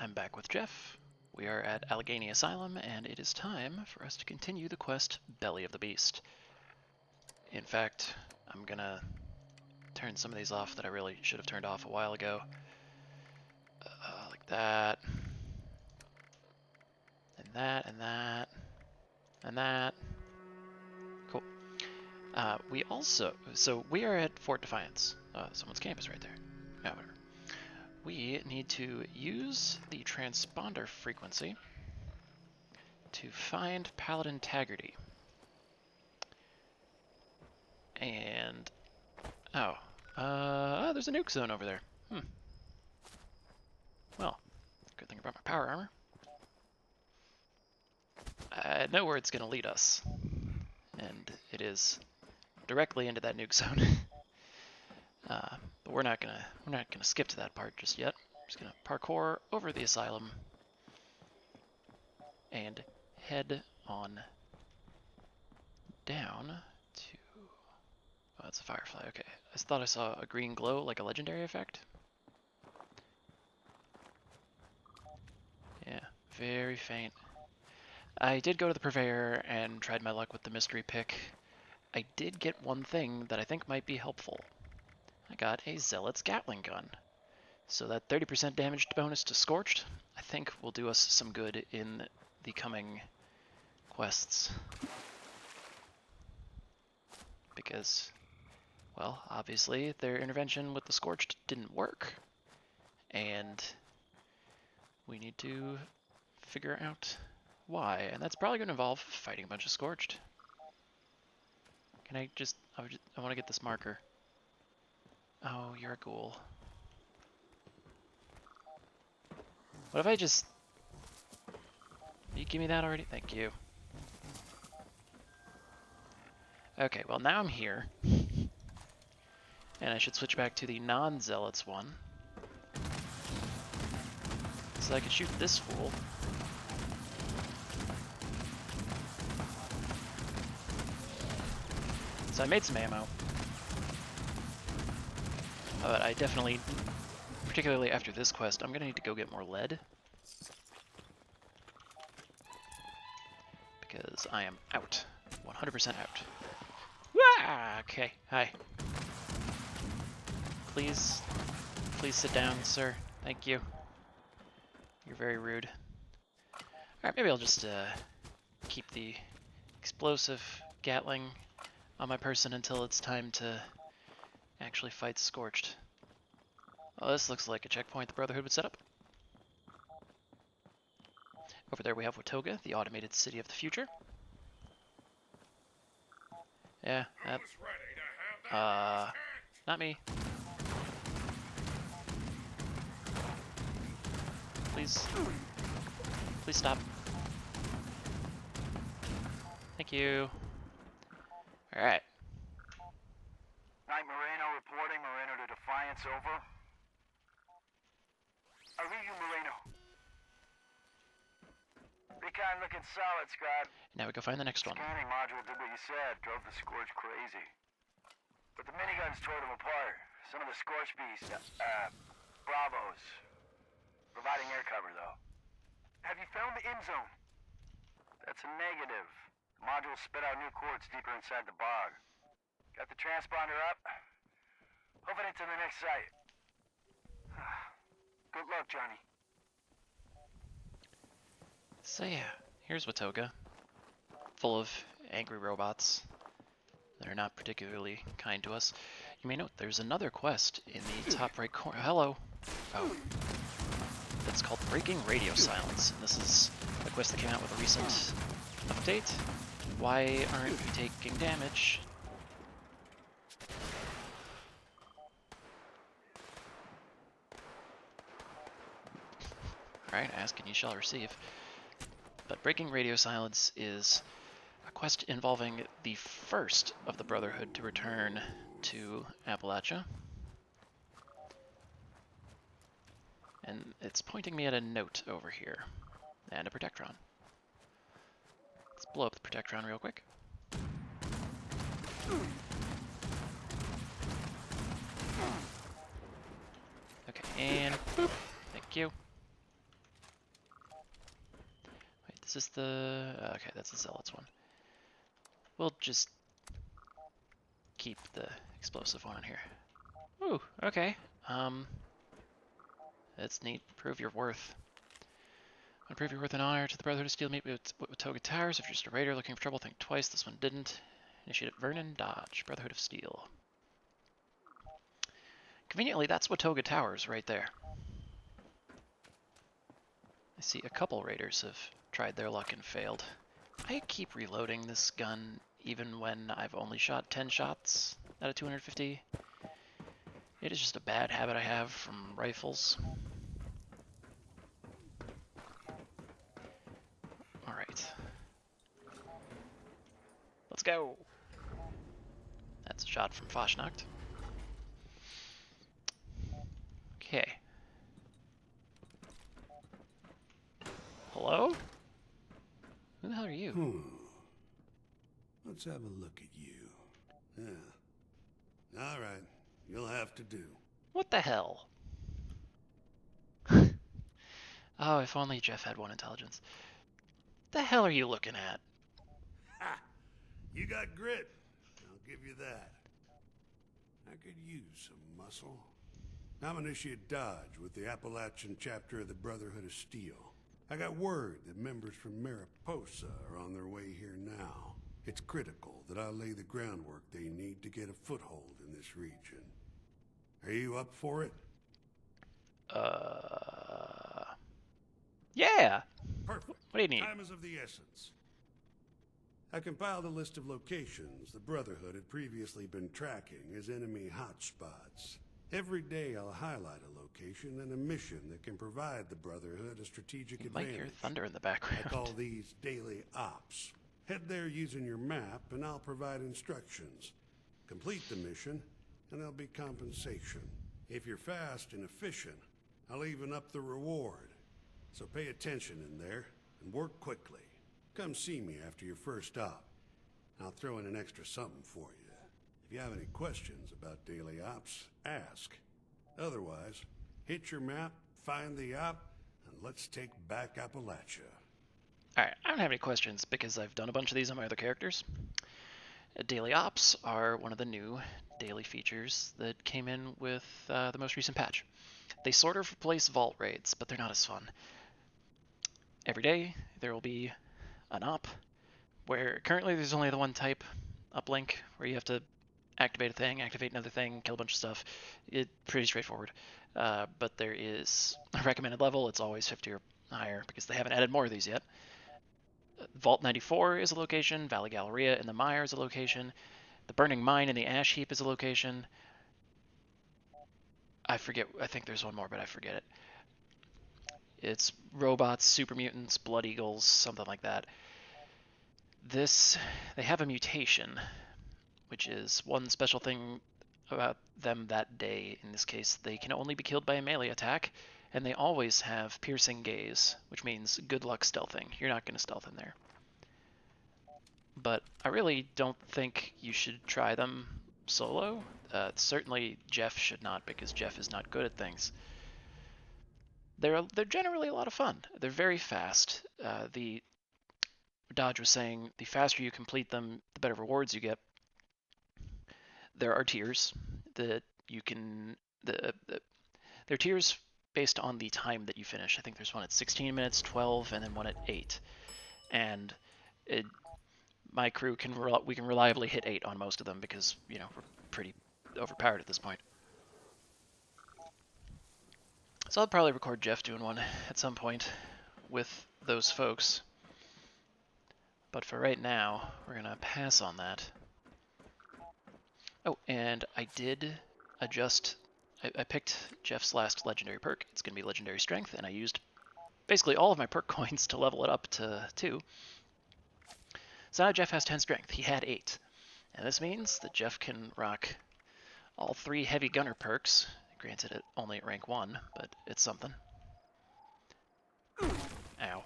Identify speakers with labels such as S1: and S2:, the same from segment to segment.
S1: I'm back with Geoff. We are at Allegheny Asylum, and it is time for us to continue the quest Belly of the Beast. In fact, I'm gonna turn some of these off that I really should have turned off a while ago. Like that. And that, and that, and that. Cool. So we are at Fort Defiance. Someone's campus right there. Yeah, whatever. We need to use the transponder frequency to find Paladin Taggarty. And there's a nuke zone over there. Well, good thing about my power armor. I know where it's gonna lead us, and it is directly into that nuke zone. But we're not gonna skip to that part just yet. We're just gonna parkour over the asylum and head on down to. Oh, that's a firefly. Okay, I thought I saw a green glow, like a legendary effect. Yeah, very faint. I did go to the purveyor and tried my luck with the mystery pick. I did get one thing that I think might be helpful. I got a Zealot's Gatling gun. So that 30% damage bonus to Scorched, I think will do us some good in the coming quests. Because, well, obviously their intervention with the Scorched didn't work. And we need to figure out why. And that's probably going to involve fighting a bunch of Scorched. Can I just, I want to get this marker. Oh, you're a ghoul. What if I just... You give me that already? Thank you. Okay, well now I'm here. And I should switch back to the non-zealots one. So I can shoot this fool. So I made some ammo. But I definitely, particularly after this quest, I'm gonna need to go get more lead. Because I am out. 100% out. Ah, okay, hi. Please sit down, sir. Thank you. You're very rude. Alright, maybe I'll just keep the explosive Gatling on my person until it's time to actually fight Scorched. Oh, this looks like a checkpoint the Brotherhood would set up. Over there we have Watoga, the automated city of the future. Yeah, not me. Please stop. Thank you. Alright.
S2: Night Moreno reporting. Moreno to Defiance, over. I read you, Moreno. Recon looking solid, Scott.
S1: Now we go find the next one.
S2: Scanning module did what you said, drove the Scorch crazy. But the miniguns tore them apart. Some of the Scorch beasts, Bravos. Providing air cover, though. Have you found the end zone? That's a negative. The module spit out new quartz deeper inside the bog. Got the transponder up. Hoping it's in the next site. Good luck, Johnny.
S1: So yeah, here's Watoga. Full of angry robots that are not particularly kind to us. You may note there's another quest in the top right corner. Hello. Oh. That's called Breaking Radio Silence. And this is a quest that came out with a recent update. Why aren't you taking damage? Alright, ask and you shall receive. But Breaking Radio Silence is a quest involving the first of the Brotherhood to return to Appalachia. And it's pointing me at a note over here. And a Protectron. Let's blow up the Protectron real quick. Okay, and boop. Thank you. Is this the... okay, that's the Zealots one. We'll just keep the explosive one in here. Ooh, okay. That's neat. Prove your worth. Want to prove your worth and honor to the Brotherhood of Steel. Meet with Toga Towers. If you're just a raider looking for trouble, think twice. This one didn't. Initiate Vernon Dodge. Brotherhood of Steel. Conveniently, that's Watoga Towers right there. I see a couple raiders have tried their luck and failed. I keep reloading this gun even when I've only shot 10 shots out of 250. It is just a bad habit I have from rifles. Alright. Let's go! That's a shot from Foshnacht. Okay. Hello? Who the hell are you?
S3: Let's have a look at you. Yeah. All right. You'll have to do.
S1: What the hell? Oh, if only Geoff had one intelligence. The hell are you looking at?
S3: Ha! You got grit. I'll give you that. I could use some muscle. I'm Initiate Dodge with the Appalachian chapter of the Brotherhood of Steel. I got word that members from Mariposa are on their way here now. It's critical that I lay the groundwork they need to get a foothold in this region. Are you up for it?
S1: Yeah!
S3: Perfect.
S1: What do you need?
S3: Time is of the essence. I compiled a list of locations the Brotherhood had previously been tracking as enemy hotspots. Every day I'll highlight a location and a mission that can provide the Brotherhood a strategic advantage.
S1: You might hear thunder in the background.
S3: I call these daily ops. Head there using your map and I'll provide instructions. Complete the mission and there'll be compensation. If you're fast and efficient, I'll even up the reward. So pay attention in there and work quickly. Come see me after your first op. I'll throw in an extra something for you. If you have any questions about daily ops, ask. Otherwise, hit your map, find the op, and let's take back Appalachia.
S1: Alright, I don't have any questions because I've done a bunch of these on my other characters. Daily Ops are one of the new daily features that came in with the most recent patch. They sort of replace vault raids, but they're not as fun. Every day there will be an op, where currently there's only the one type uplink, where you have to activate a thing, activate another thing, kill a bunch of stuff. It's pretty straightforward. But there is a recommended level. It's always 50 or higher, because they haven't added more of these yet. Vault 94 is a location, Valley Galleria in the Mire is a location, the Burning Mine in the Ash Heap is a location. I forget, I think there's one more, but I forget it. It's robots, super mutants, blood eagles, something like that. They have a mutation, which is one special thing about them that day. In this case, they can only be killed by a melee attack, and they always have piercing gaze, which means good luck stealthing. You're not going to stealth in there. But I really don't think you should try them solo. Certainly Geoff should not, because Geoff is not good at things. They're generally a lot of fun. They're very fast. The Dodge was saying the faster you complete them, the better rewards you get. There are tiers that you can... There are tiers based on the time that you finish. I think there's one at 16 minutes, 12, and then one at 8. And my crew we can reliably hit 8 on most of them because, you know, we're pretty overpowered at this point. So I'll probably record Geoff doing one at some point with those folks. But for right now, we're going to pass on that. Oh, and I did adjust... I picked Geoff's last legendary perk. It's going to be Legendary Strength, and I used basically all of my perk coins to level it up to 2. So now Geoff has 10 Strength. He had 8. And this means that Geoff can rock all 3 heavy gunner perks. Granted, only at rank 1, but it's something. Ow.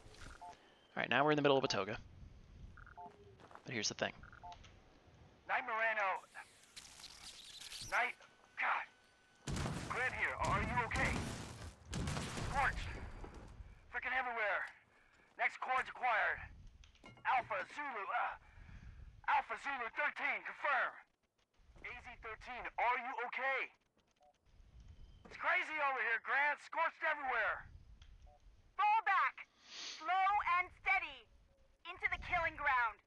S1: Alright, now we're in the middle of a toga. But here's the thing.
S2: Night Moreno. Night. God. Grant here. Are you okay? Scorched. Freaking everywhere. Next cord's acquired. Zulu 13, confirm. AZ-13, are you okay? It's crazy over here, Grant. Scorched everywhere.
S4: Fall back! Slow and steady! Into the killing ground!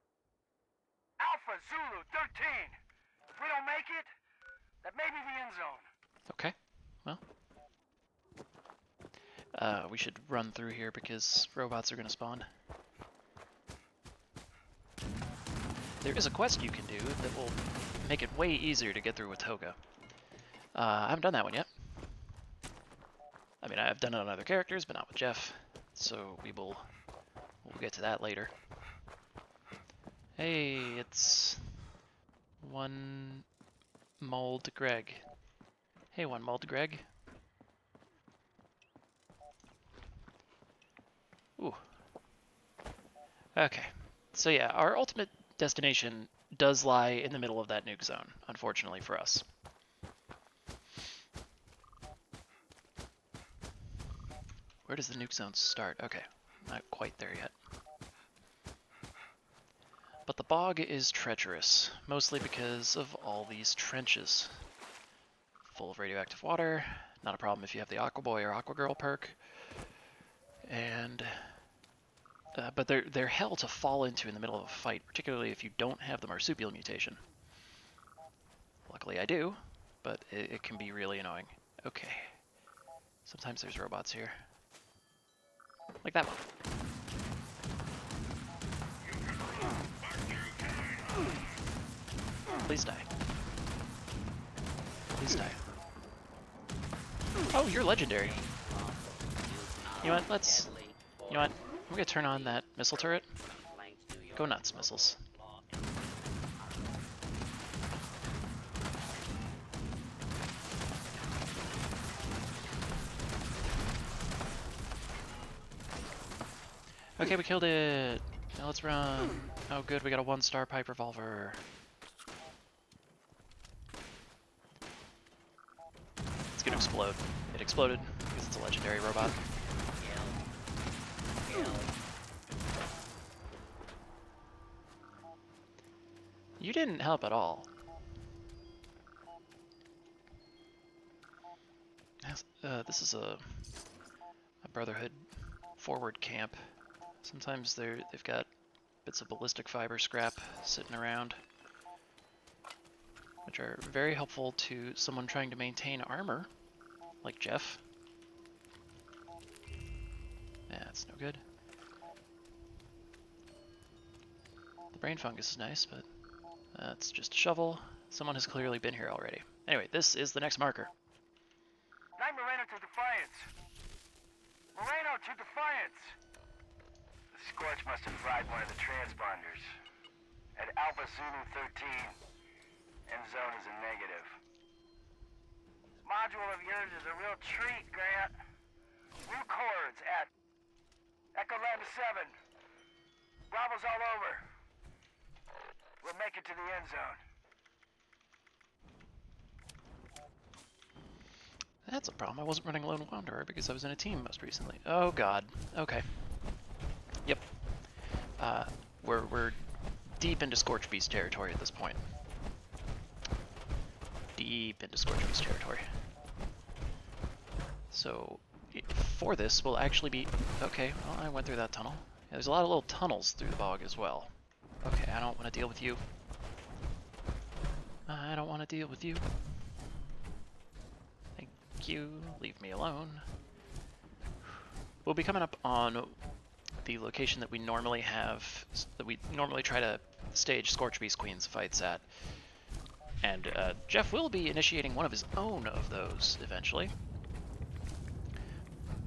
S2: Alpha Zulu 13. If we don't make it, that may be the end zone.
S1: Okay. Well. We should run through here because robots are going to spawn. There is a quest you can do that will make it way easier to get through with Toga. I haven't done that one yet. I mean, I've done it on other characters, but not with Geoff. So we'll get to that later. Hey, it's one Mold Greg. Hey, one Mold Greg. Ooh. Okay. So yeah, our ultimate destination does lie in the middle of that nuke zone, unfortunately for us. Where does the nuke zone start? Okay, not quite there yet. But the bog is treacherous, mostly because of all these trenches. Full of radioactive water, not a problem if you have the Aqua Boy or Aqua Girl perk. And but they're hell to fall into in the middle of a fight, particularly if you don't have the marsupial mutation. Luckily I do, but it can be really annoying. Okay. Sometimes there's robots here. Like that one. Please die. Please die. Oh, you're legendary. You know what, you know what? I'm gonna turn on that missile turret. Go nuts, missiles. Okay, we killed it. Now let's run. Oh good, we got a 1-star pipe revolver. It's gonna explode. It exploded because it's a legendary robot. You didn't help at all. This is a Brotherhood forward camp. Sometimes they've got bits of ballistic fiber scrap sitting around, which are very helpful to someone trying to maintain armor, like Geoff. Yeah, that's no good. The brain fungus is nice, but that's just a shovel. Someone has clearly been here already. Anyway, this is the next marker.
S2: Night Moreno to Defiance. Moreno to Defiance. The Scorch must have fried one of the transponders. At Alpha Zulu 13, end zone is a negative. This module of yours is a real treat, Grant. New chords at Echo Lambda 7. Bravo's all over. We'll make it to the end zone.
S1: That's a problem. I wasn't running Lone Wanderer because I was in a team most recently. Oh god. Okay. Yep. We're deep into Scorch Beast territory at this point. Deep into Scorch Beast territory. So, for this, we'll actually be... Okay, well, I went through that tunnel. Yeah, there's a lot of little tunnels through the bog as well. Okay, I don't want to deal with you. I don't want to deal with you. Thank you. Leave me alone. We'll be coming up on the location that we normally have, that we normally try to stage Scorch Beast Queen's fights at. And Geoff will be initiating one of his own of those eventually.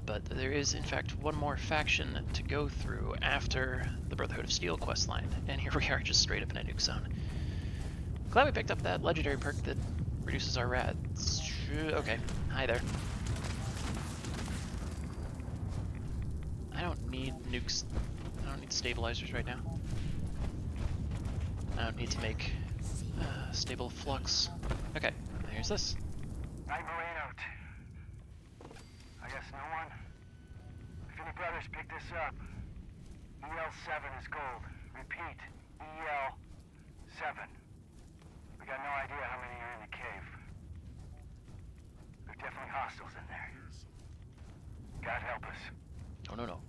S1: But there is, in fact, one more faction to go through after the Brotherhood of Steel questline. And here we are, just straight up in a nuke zone. Glad we picked up that legendary perk that reduces our rats. Okay, hi there. I don't need nukes. I don't need stabilizers right now. I don't need to make stable flux. Okay, here's this.
S2: Night Moreno. I guess no one. If any brothers pick this up, EL7 is gold. Repeat, EL7 7. We got no idea how many are in the cave. There are definitely hostiles in there. God help us.
S1: Oh, no, no.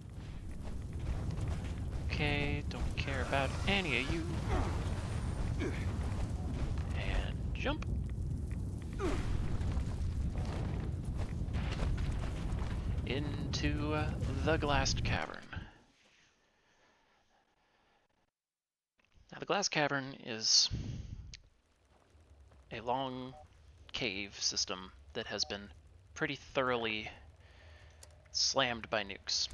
S1: Okay, don't care about any of you. And jump. Into the glass cavern. Now, the glass cavern is a long cave system that has been pretty thoroughly slammed by nukes.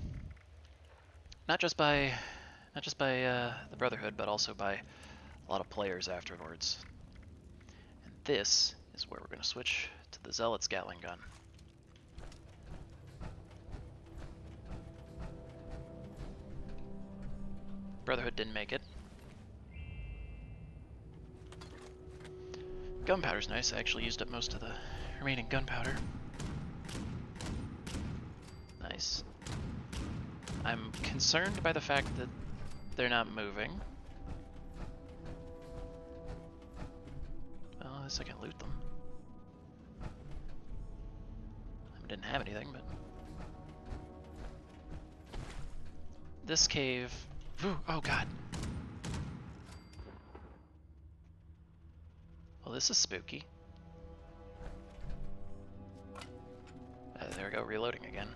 S1: Not just by the Brotherhood, but also by a lot of players afterwards. And this is where we're going to switch to the Zealot's Gatling gun. Brotherhood didn't make it. Gunpowder's nice. I actually used up most of the remaining gunpowder. Nice. I'm concerned by the fact that they're not moving. Well, at least I can loot them. I didn't have anything, but... This cave... Ooh, oh god. Well, this is spooky. There we go, reloading again.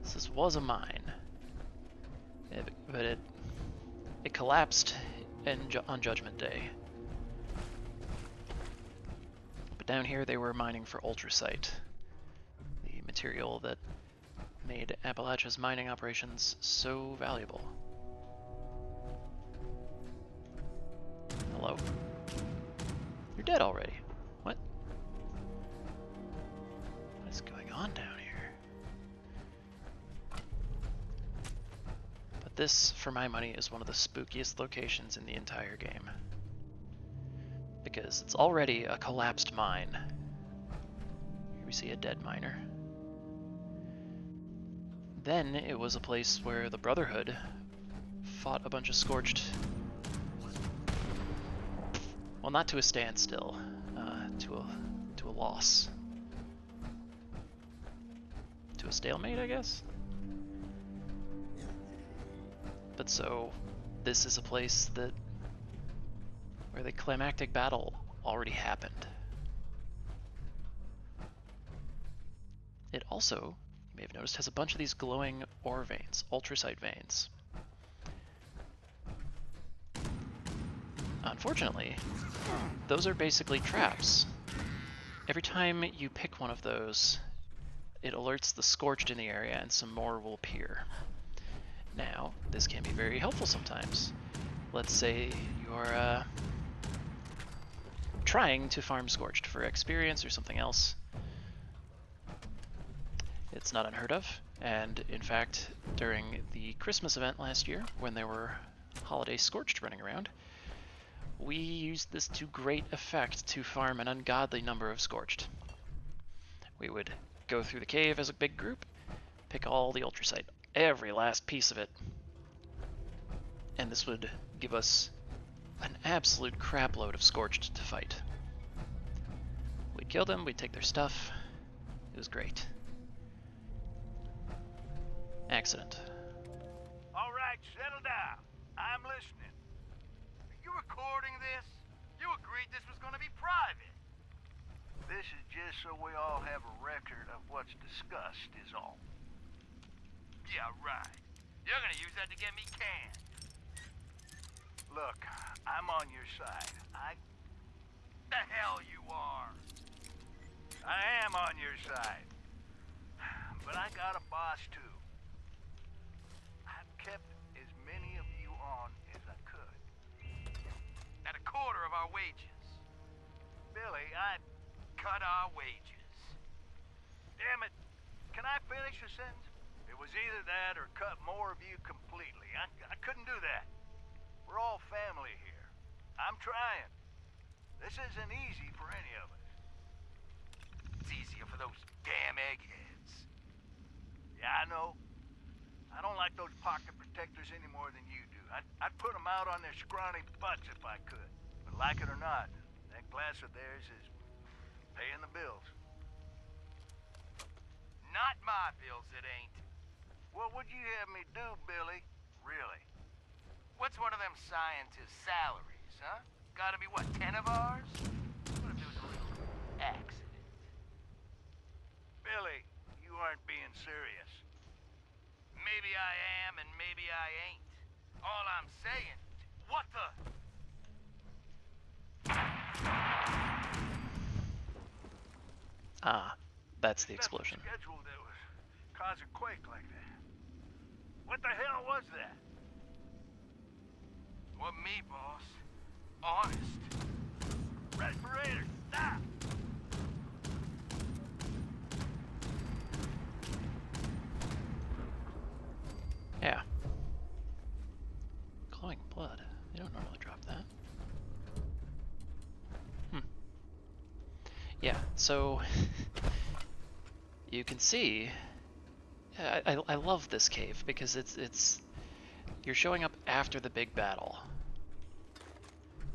S1: This was a mine, but it collapsed on Judgment Day. But down here they were mining for ultracite, the material that made Appalachia's mining operations so valuable. Hello? You're dead already. What? What is going on down here? But this, for my money, is one of the spookiest locations in the entire game. Because it's already a collapsed mine. Here we see a dead miner. Then it was a place where the Brotherhood fought a bunch of Scorched. Well, not to a standstill, to a loss. To a stalemate, I guess? But so, this is a place that where the climactic battle already happened. It also, you may have noticed, has a bunch of these glowing ore veins, ultracite veins. Unfortunately, those are basically traps. Every time you pick one of those, it alerts the Scorched in the area and some more will appear. Now, this can be very helpful sometimes. Let's say you're trying to farm Scorched for experience or something else. It's not unheard of, and in fact, during the Christmas event last year, when there were holiday Scorched running around, we used this to great effect to farm an ungodly number of Scorched. We would go through the cave as a big group, pick all the ultracite, every last piece of it, and this would give us an absolute crapload of Scorched to fight. We'd kill them, we'd take their stuff. It was great. Accident.
S2: All right, settle down. I'm listening. Are you recording this? You agreed this was going to be private. This is just so we all have a record of what's discussed is all. Yeah, right. You're going to use that to get me canned. Look, I'm on your side. The hell you are. I am on your side. But I got a boss too. I've kept as many of you on as I could. At a quarter of our wages. Billy, I cut our wages. Damn it. Can I finish the sentence? It was either that or cut more of you completely. I couldn't do that. We're all family here. I'm trying. This isn't easy for any of us. It's easier for those damn eggheads. Yeah, I know. I don't like those pocket protectors any more than you do. I'd put them out on their scrawny butts if I could. But like it or not, that glass of theirs is paying the bills.
S5: Not my bills, it ain't.
S2: What would you have me do, Billy? Really?
S5: What's one of them scientists' salaries, huh? Gotta be, what, 10 of ours? What if there was a little accident?
S2: Billy, you aren't being serious.
S5: Maybe I am and maybe I ain't. All I'm saying, what the?
S1: Ah, that's the
S2: There's nothing
S1: explosion.
S2: scheduled that was cause a quake like that. What the hell was that?
S5: What me, boss? Honest.
S2: Respirator, stop!
S1: Yeah. Glowing blood. They don't normally drop that. Yeah, so you can see I love this cave because it's you're showing up after the big battle.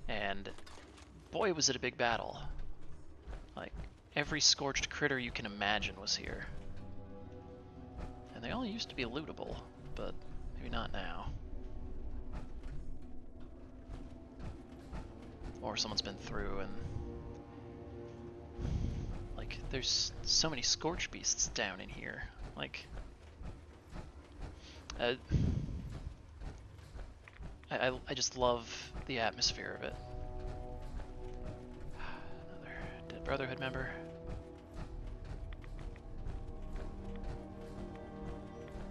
S1: And boy was it a big battle. Like every scorched critter you can imagine was here. And they all used to be lootable, but maybe not now. Or someone's been through and like there's so many scorch beasts down in here. Like I just love the atmosphere of it. Another dead Brotherhood member.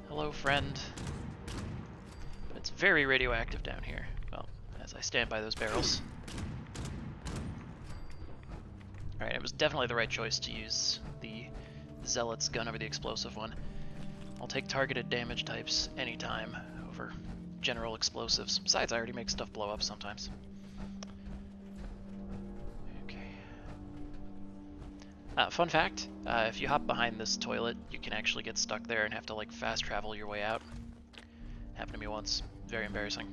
S1: Hello, friend. But it's very radioactive down here. Well, as I stand by those barrels. Alright, it was definitely the right choice to use the Zealot's gun over the explosive one. I'll take targeted damage types anytime over general explosives. Besides, I already make stuff blow up sometimes. Okay. Fun fact, if you hop behind this toilet, you can actually get stuck there and have to like fast travel your way out. Happened to me once. Very embarrassing.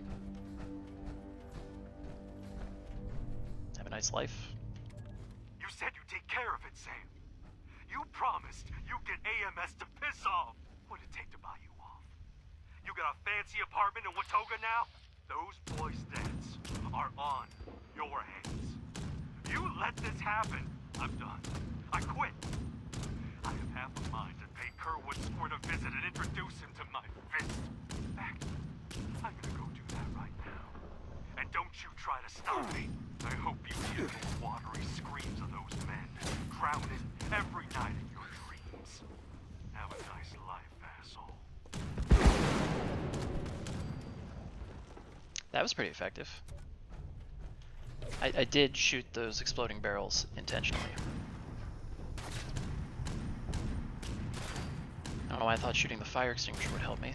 S1: Have a nice life.
S6: You said you'd take care of it, Sam. You promised you'd get AMS to piss off. What'd it take to buy you off? You got a fancy apartment in Watoga now? Those boys' debts are on your hands. You let this happen, I'm done. I quit. I have half a mind to pay Kerwood Squirt a visit and introduce him to my fist. In fact, I'm gonna go do that right now. And don't you try to stop me. I hope you hear the watery screams of those men, drowning every night in your dreams. Have a nice life, asshole.
S1: That was pretty effective. I did shoot those exploding barrels intentionally. I don't know why I thought shooting the fire extinguisher would help me.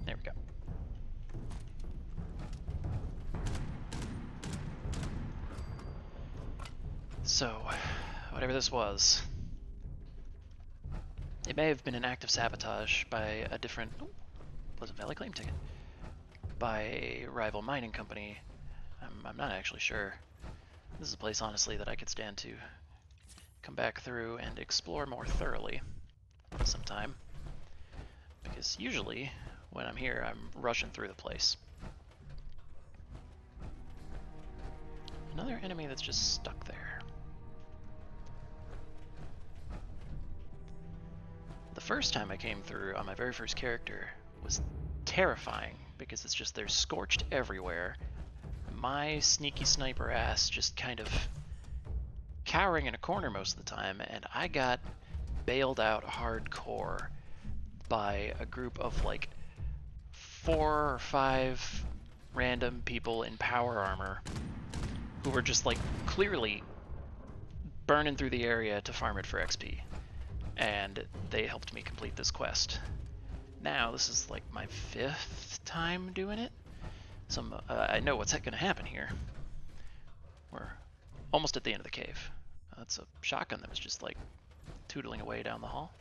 S1: There we go. So, whatever this was, it may have been an act of sabotage by a different Pleasant Valley claim ticket by a rival mining company. I'm not actually sure. This is a place, honestly, that I could stand to come back through and explore more thoroughly sometime. Because usually, when I'm here, I'm rushing through the place. Another enemy that's just stuck there. The first time I came through on my very first character was terrifying because it's just there's scorched everywhere. My sneaky sniper ass just kind of cowering in a corner most of the time, and I got bailed out hardcore by a group of like 4 or 5 random people in power armor who were just like clearly burning through the area to farm it for XP. And they helped me complete this quest. Now, this is like my 5th time doing it. So I know what's going to happen here. We're almost at the end of the cave. That's a shotgun that was just like tootling away down the hall.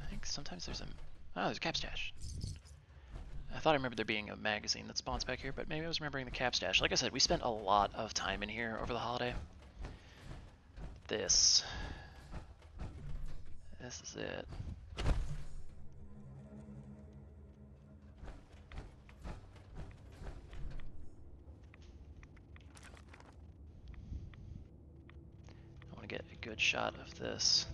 S1: I think sometimes there's a... Oh, there's a cap stash. I thought I remembered there being a magazine that spawns back here, but maybe I was remembering the cap stash. Like I said, we spent a lot of time in here over the holiday. This is it. I want to get a good shot of this.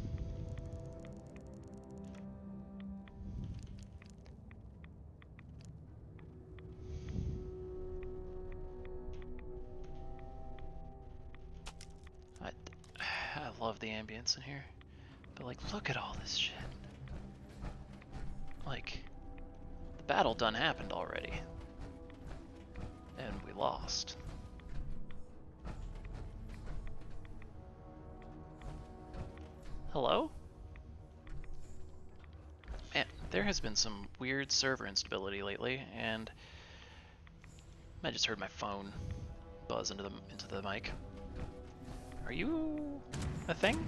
S1: I love the ambience in here, but like, look at all this shit. Like, the battle done happened already, and we lost. Hello? Man, there has been some weird server instability lately, and I just heard my phone buzz into the mic. Are you a thing?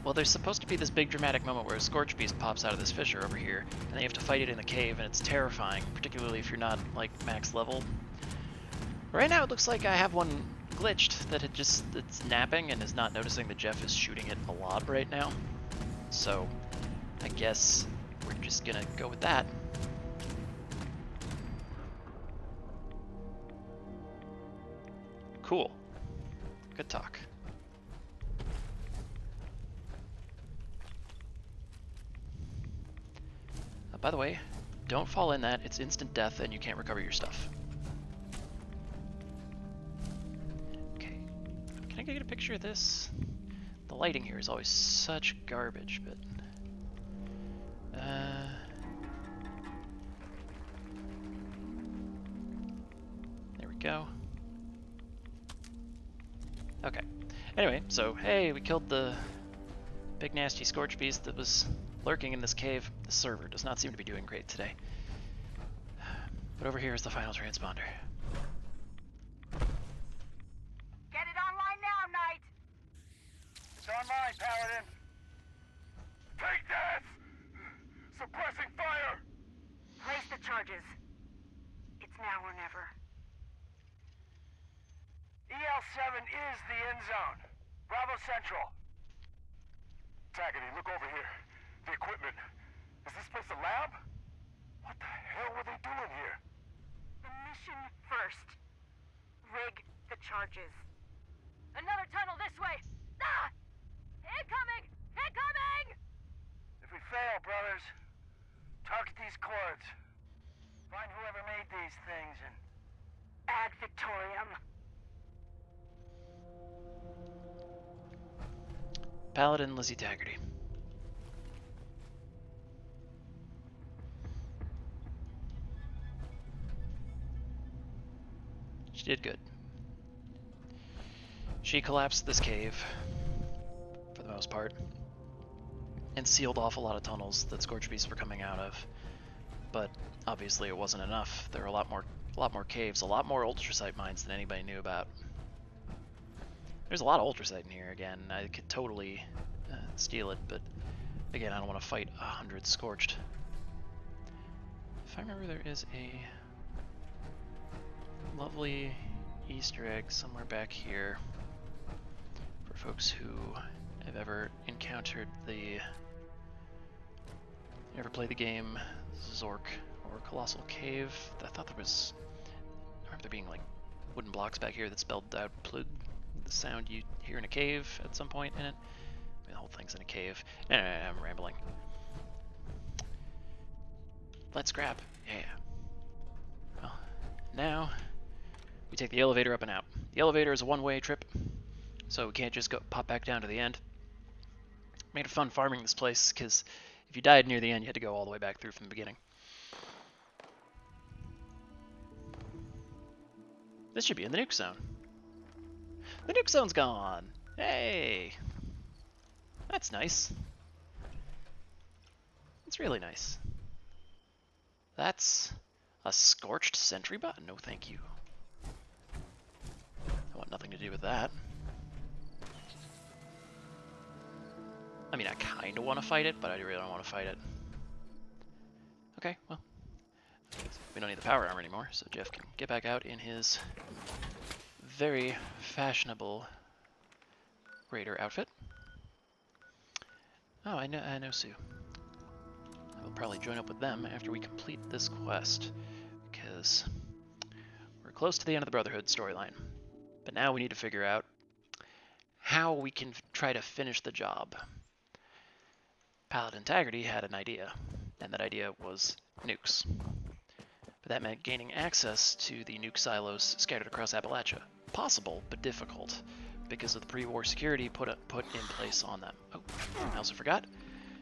S1: Well, there's supposed to be this big dramatic moment where a Scorch Beast pops out of this fissure over here, and then you have to fight it in the cave, and it's terrifying, particularly if you're not, like, max level. Right now it looks like I have one glitched that it's napping and is not noticing that Geoff is shooting it a lob right now. So, I guess we're just gonna go with that. Cool. Good talk. By the way, don't fall in that. It's instant death and you can't recover your stuff. Okay. Can I get a picture of this? The lighting here is always such garbage, but... there we go. Okay. Anyway, so, hey, we killed the big nasty Scorch Beast that was lurking in this cave. The server does not seem to be doing great today. But over here is the final transponder.
S4: Get it online now, Knight!
S2: It's online, Paladin. Take this! Suppressing fire!
S4: Place the charges. It's now or never.
S2: EL7 is the end zone. Bravo Central. Taggedy, look over here. The equipment. Is this place a lab? What the hell were they doing here?
S4: The mission first. Rig the charges. Another tunnel this way! Ah! Incoming! Incoming!
S2: If we fail, brothers, target these cords. Find whoever made these things and...
S4: Ad Victoriam.
S1: Paladin Lizzie Taggarty. She did good. She collapsed this cave, for the most part, and sealed off a lot of tunnels that Scorch Beasts were coming out of. But obviously it wasn't enough. There were a lot more caves, a lot more ultracite mines than anybody knew about. There's a lot of ultracite in here again. I could totally steal it, but again, I don't want to fight 100 Scorched. If I remember, there is a lovely Easter egg somewhere back here for folks who have ever encountered the... ever played the game Zork or Colossal Cave? I thought there was... I remember there being like wooden blocks back here that spelled out plug, the sound you hear in a cave at some point in it. I mean, the whole thing's in a cave. Anyway, I'm rambling. Let's grab. Yeah. Well, now we take the elevator up and out. The elevator is a one-way trip, so we can't just go pop back down to the end. Made it fun farming this place, because if you died near the end, you had to go all the way back through from the beginning. This should be in the nuke zone. The nuke zone's gone! Hey! That's nice. That's really nice. That's A scorched sentry bot? No thank you. I want nothing to do with that. I mean, I kind of want to fight it, but I really don't want to fight it. Okay, well. We don't need the power armor anymore, so Geoff can get back out in his very fashionable raider outfit. Oh, I know Sue. I will probably join up with them after we complete this quest, because we're close to the end of the Brotherhood storyline. But now we need to figure out how we can try to finish the job. Paladin Integrity had an idea, and that idea was nukes. But that meant gaining access to the nuke silos scattered across Appalachia. Possible, but difficult, because of the pre-war security put in place on them. Oh, I also forgot.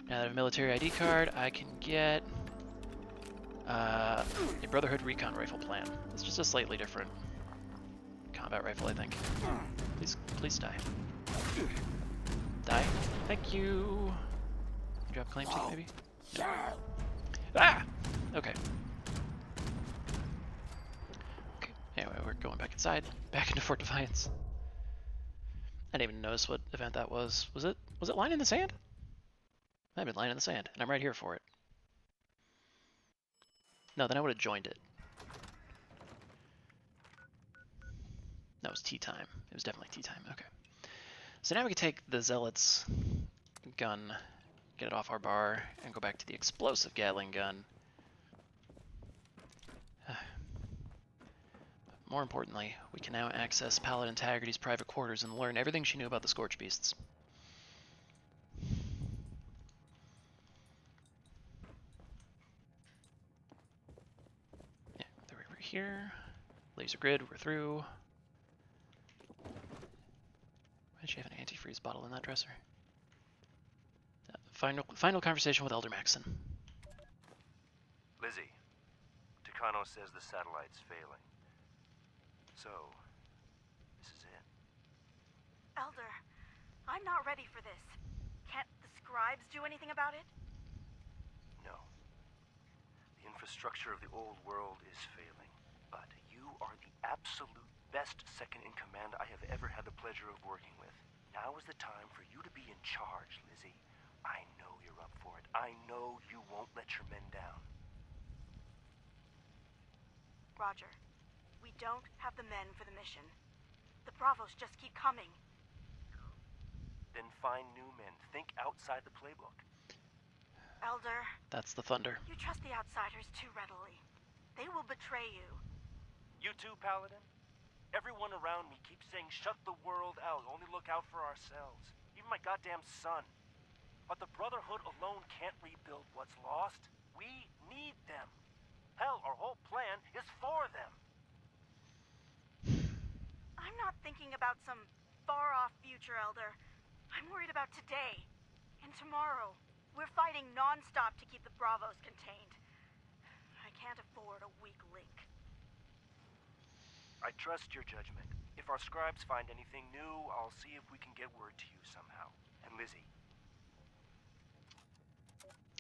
S1: Now that I have a military ID card, I can get a Brotherhood recon rifle plan. It's just a slightly different combat rifle, I think. Please die. Die. Thank you. Drop claim seat, maybe? No. Ah! Okay. Anyway, we're going back inside, back into Fort Defiance. I didn't even notice what event that was. Was it Line in the Sand? Might have been Line in the Sand, and I'm right here for it. No, then I would have joined it. That was tea time. It was definitely tea time. Okay. So now we can take the Zealot's gun, get it off our bar, and go back to the explosive Gatling gun. More importantly, we can now access Paladin Integrity's private quarters and learn everything she knew about the Scorch Beasts. Yeah, they're over here. Laser grid, we're through. Why did she have an antifreeze bottle in that dresser? Final conversation with Elder Maxson.
S6: Lizzie, Takano says the satellite's failing. So, this is it.
S4: Elder, I'm not ready for this. Can't the scribes do anything about it?
S6: No. The infrastructure of the old world is failing. But you are the absolute best second-in-command I have ever had the pleasure of working with. Now is the time for you to be in charge, Lizzie. I know you're up for it. I know you won't let your men down.
S4: Roger. We don't have the men for the mission. The Bravos just keep coming.
S6: Then find new men. Think outside the playbook.
S4: Elder,
S1: That's the thunder.
S4: you trust the outsiders too readily. They will betray you.
S6: You too, Paladin? Everyone around me keeps saying, shut the world out, only look out for ourselves. Even my goddamn son. But the Brotherhood alone can't rebuild what's lost. We need them. Hell, our whole plan is for them.
S4: I'm not thinking about some far-off future, Elder. I'm worried about today and tomorrow. We're fighting non-stop to keep the Bravos contained. I can't afford a weak link.
S6: I trust your judgment. If our scribes find anything new, I'll see if we can get word to you somehow. And Lizzie.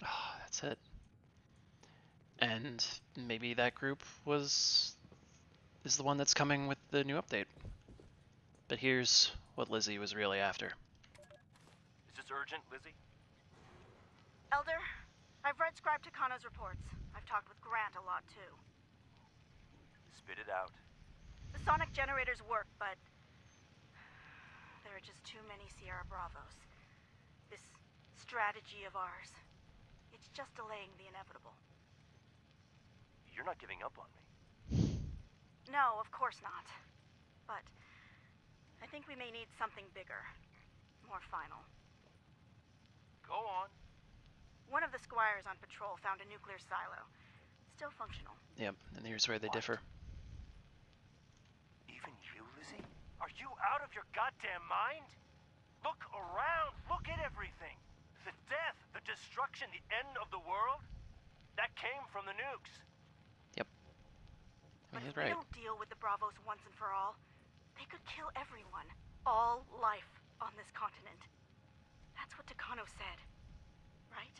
S1: Oh, that's it. And maybe that group is the one that's coming with the new update. But here's what Lizzie was really after.
S6: Is this urgent, Lizzie?
S4: Elder, I've read Scribe Takano's reports. I've talked with Grant a lot, too.
S6: Spit it out.
S4: The sonic generators work, but there are just too many Sierra Bravos. This strategy of ours, it's just delaying the inevitable.
S6: You're not giving up on me.
S4: No, of course not. But I think we may need something bigger, more final.
S6: Go on.
S4: One of the squires on patrol found a nuclear silo. Still functional.
S1: Yep, and here's where they differ.
S6: Even you, Lizzie? Are you out of your goddamn mind? Look around. Look at everything. The death, the destruction, the end of the world. That came from the nukes.
S1: Yep. I
S4: But
S1: mean,
S4: if
S1: he's right.
S4: we don't deal with the Bravos once and for all, they could kill everyone. All life on this continent. That's what Takano said. Right?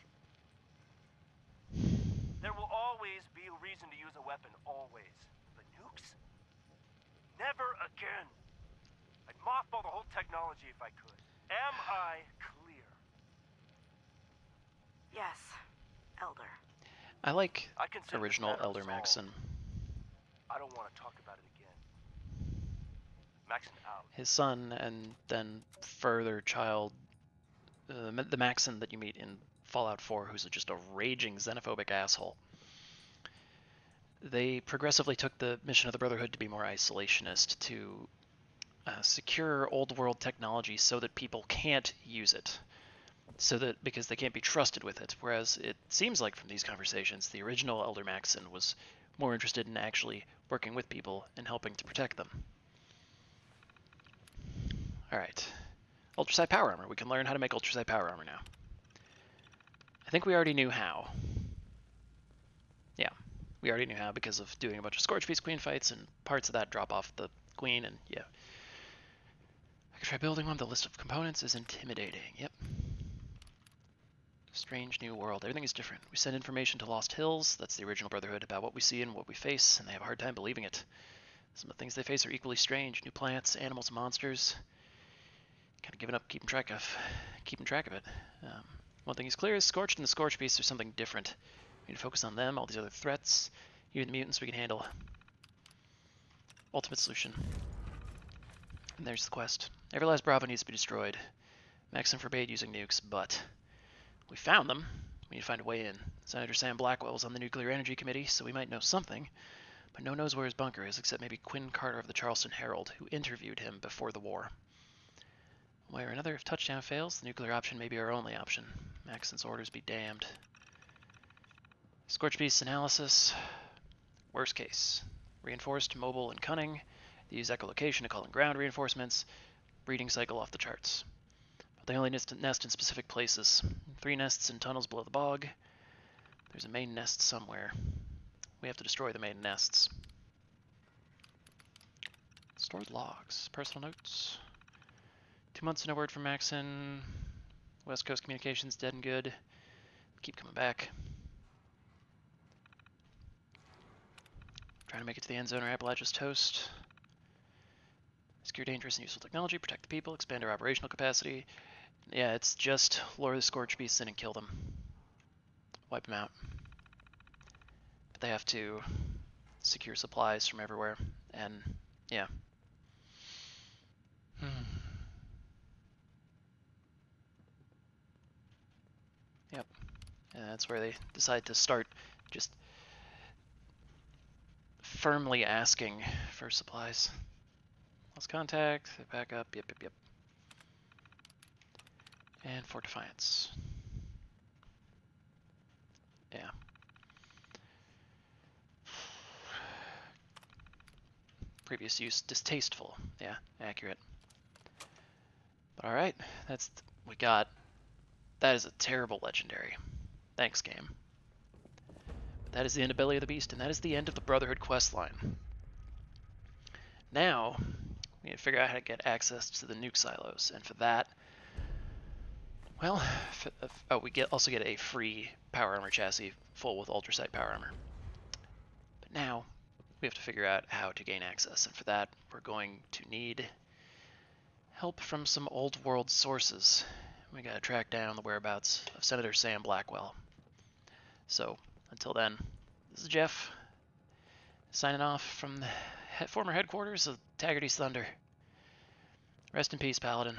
S6: There will always be a reason to use a weapon. weapon always. But nukes? Never again. I'd mothball the whole technology if I could. Am I clear?
S4: Yes, Elder.
S1: I like
S6: I consider this
S1: original
S6: matter
S1: Elder
S6: resolved.
S1: Maxon.
S6: I don't want to talk about it again. Maxon out.
S1: His son, and then further child, the Maxon that you meet in Fallout 4, who's just a raging xenophobic asshole. They progressively took the mission of the Brotherhood to be more isolationist, to secure old world technology so that people can't use it, because they can't be trusted with it. Whereas it seems like from these conversations, the original Elder Maxon was more interested in actually working with people and helping to protect them. Alright. Ultracite power armor. We can learn how to make ultracite power armor now. I think we already knew how. Yeah, we already knew how because of doing a bunch of Scorch Beast Queen fights, and parts of that drop off the Queen, and yeah. I could try building one. The list of components is intimidating. Yep. Strange new world. Everything is different. We send information to Lost Hills, that's the original Brotherhood, about what we see and what we face, and they have a hard time believing it. Some of the things they face are equally strange. New plants, animals, monsters. Kind of giving up keeping track of it. One thing is clear is Scorched and the Scorch Beasts are something different. We need to focus on them, all these other threats. Even the mutants we can handle. Ultimate solution. And there's the quest. Every last Bravo needs to be destroyed. Maxim forbade using nukes, but we found them. We need to find a way in. Senator Sam Blackwell was on the Nuclear Energy Committee, so we might know something, but no one knows where his bunker is, except maybe Quinn Carter of the Charleston Herald, who interviewed him before the war. One way or another, if touchdown fails, the nuclear option may be our only option. Maxon's orders be damned. Scorch Beast analysis. Worst case. Reinforced, mobile, and cunning. They use echolocation to call in ground reinforcements. Breeding cycle off the charts. But they only nest in specific places. 3 nests in tunnels below the bog. There's a main nest somewhere. We have to destroy the main nests. Stored logs. Personal notes. 2 months no word from Maxon. West Coast communications dead and good. Keep coming back. Trying to make it to the end zone or Appalachia's toast. Secure dangerous and useful technology, protect the people, expand our operational capacity. Yeah, it's just lure the Scorch Beasts in and kill them. Wipe them out. But they have to secure supplies from everywhere, and yeah. Yep. And that's where they decide to start just firmly asking for supplies. Lost contact, back up, yep. And Fort Defiance. Yeah. Previous use, distasteful. Yeah, accurate. But alright, we got. That is a terrible legendary. Thanks, game. That is the end of Belly of the Beast, and that is the end of the Brotherhood questline. Now, we need to figure out how to get access to the nuke silos, and for that, well, we also get a free power armor chassis full with ultracite power armor. But now, we have to figure out how to gain access, and for that, we're going to need help from some old world sources. We gotta track down the whereabouts of Senator Sam Blackwell. So, until then, this is Geoff, signing off from the former headquarters of Taggart East Thunder. Rest in peace, Paladin.